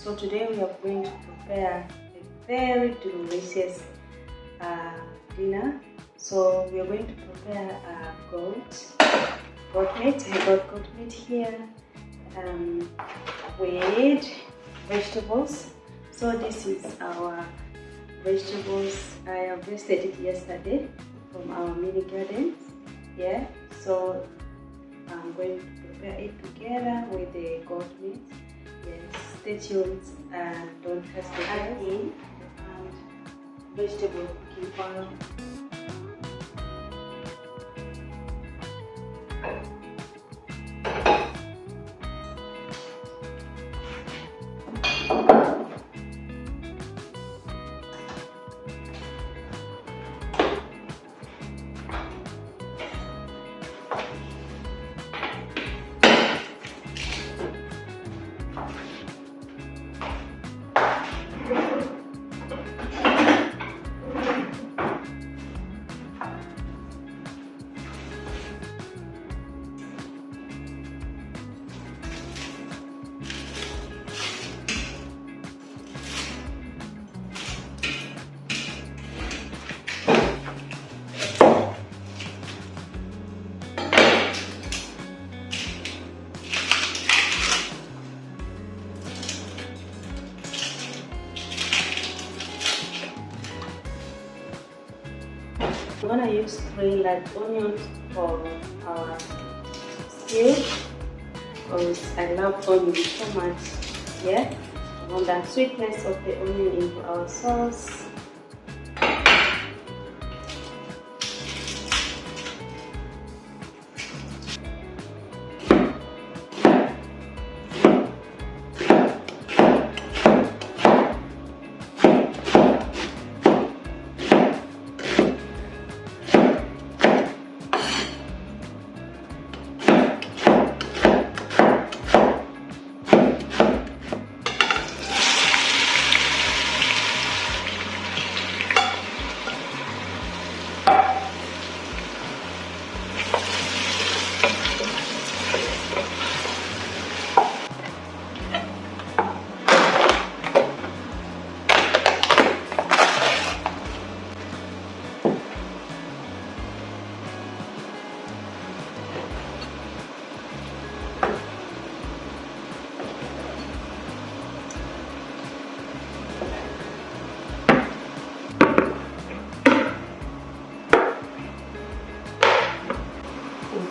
So today we are going to prepare a very delicious dinner. So we are going to prepare goat meat. I got goat meat here with vegetables. So this is our vegetables. I harvested it yesterday from our mini gardens. Yeah, so I'm going to prepare it together with the goat meat. Yes, stay tuned and don't touch the add in and vegetable cooking oil. I'm gonna use 3 large onions for our stew because I love onions so much. Yeah, I want that sweetness of the onion into our sauce.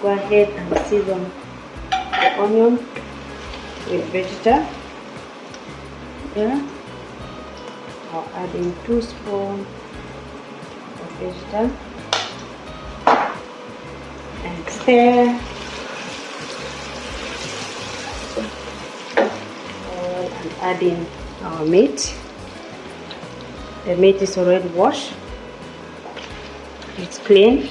Go ahead and season the onion with vegetable. Yeah, I'll add in 2 spoons of vegetable and stir. And add in our meat. The meat is already washed. It's clean.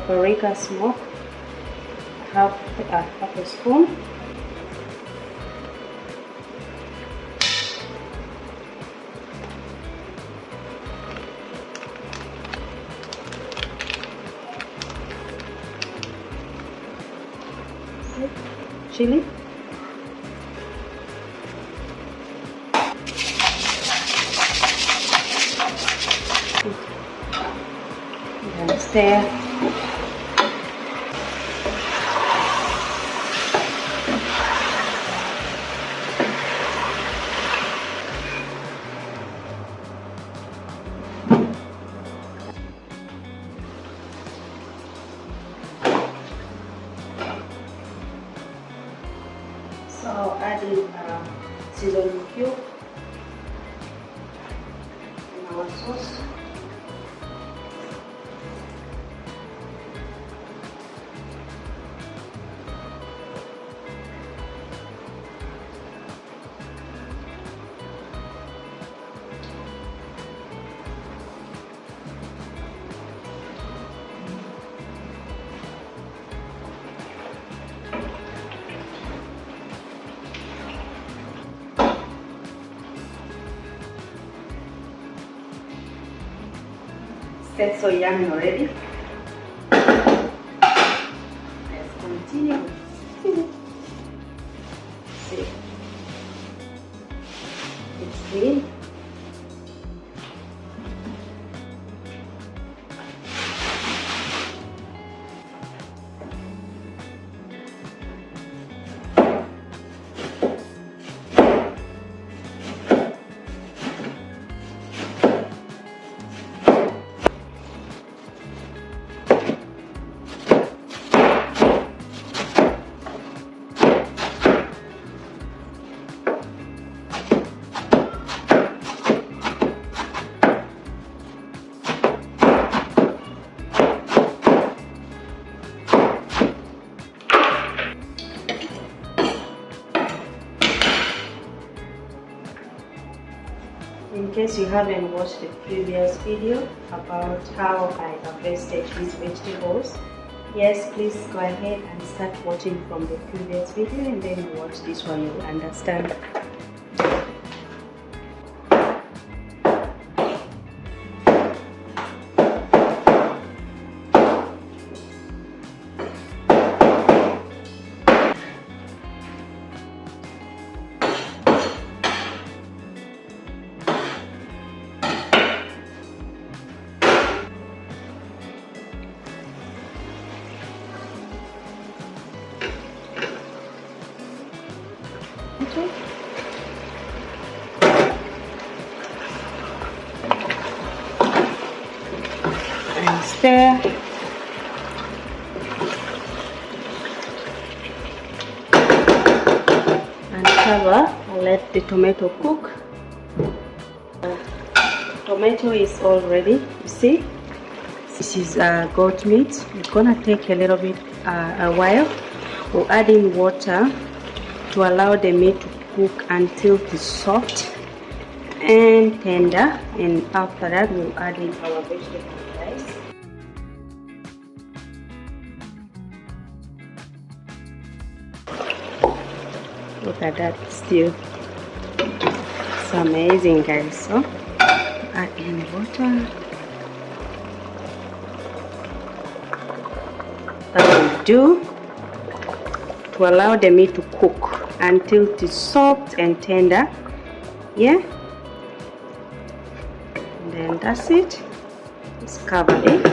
Paprika smoke, half a spoon. Chili. And stir. So I'll add in seasoning cube in our sauce. That's so yummy already. Let's continue. See, it's green. In case you haven't watched the previous video about how I harvested these vegetables, yes, please go ahead and start watching from the previous video, and then you watch this one, you'll understand. And stir. And cover and let the tomato cook. Tomato is all ready. You see, this is goat meat. It's gonna take a little bit a while. We'll add in water to allow the meat to cook until it is soft and tender, and after that we'll add in our vegetable rice. Look at that stew. It's amazing, guys. So add in water. That will do to allow the meat to cook until it is soft and tender. Yeah, and then that's it. Just cover it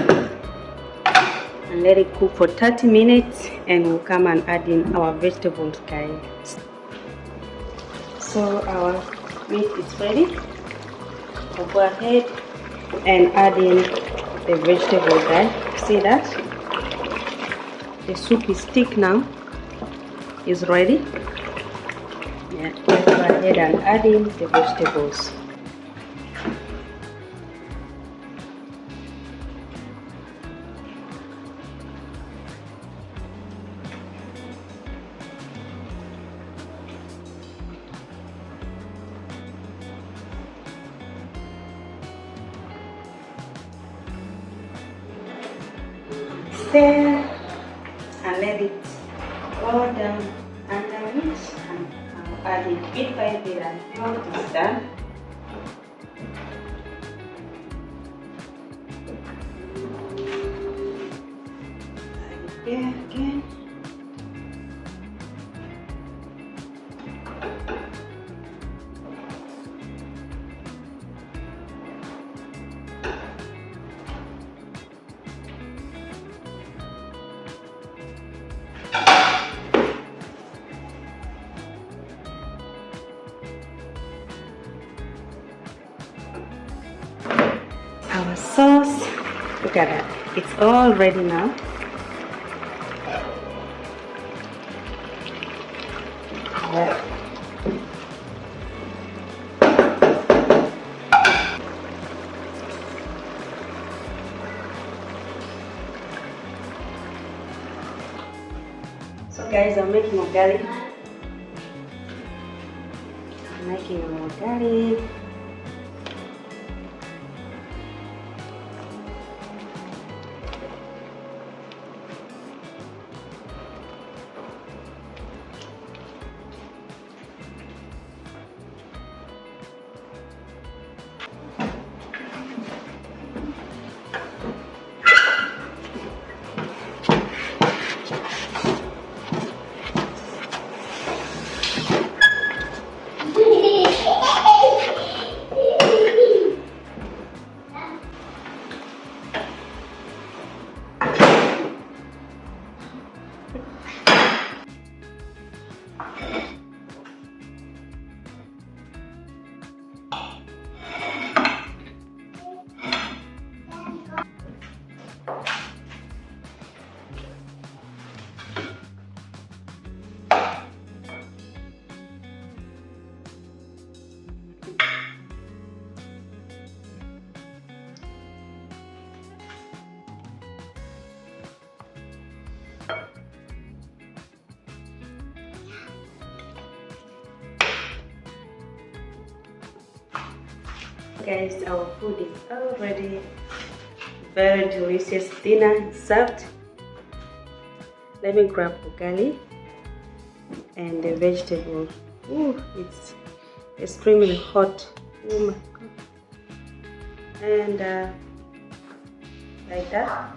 and let it cook for 30 minutes, and we'll come and add in our vegetables, guys. So our meat is ready. We'll go ahead and add in the vegetable, guys. See that? The soup is thick now. Is ready. Yeah, let's go ahead and add in the vegetables. Stir and let it go down under it, and I'll add it bit by bit until it is done. Add it there again. Our sauce, look at that, it's all ready now. Yeah. So guys, I'm making ugali. guys, our food is already very delicious. Dinner is served. Let me grab ugali and the vegetable. Ooh, it's extremely hot. Oh my god. And like that.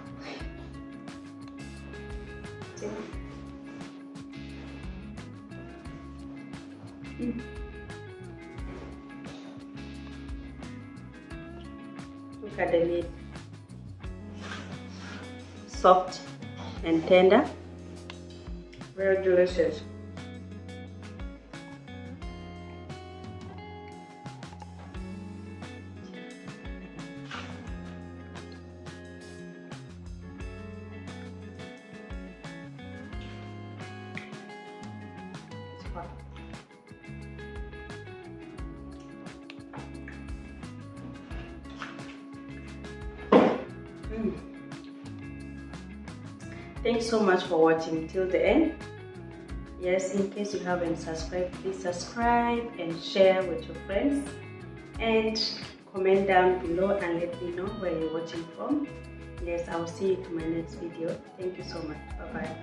Look at the meat. Soft and tender. Very delicious. It's hot. Thanks so much for watching till the end. Yes, in case you haven't subscribed, please subscribe and share with your friends, and comment down below and let me know where you're watching from. Yes, I'll see you to my next video. Thank you so much. Bye bye.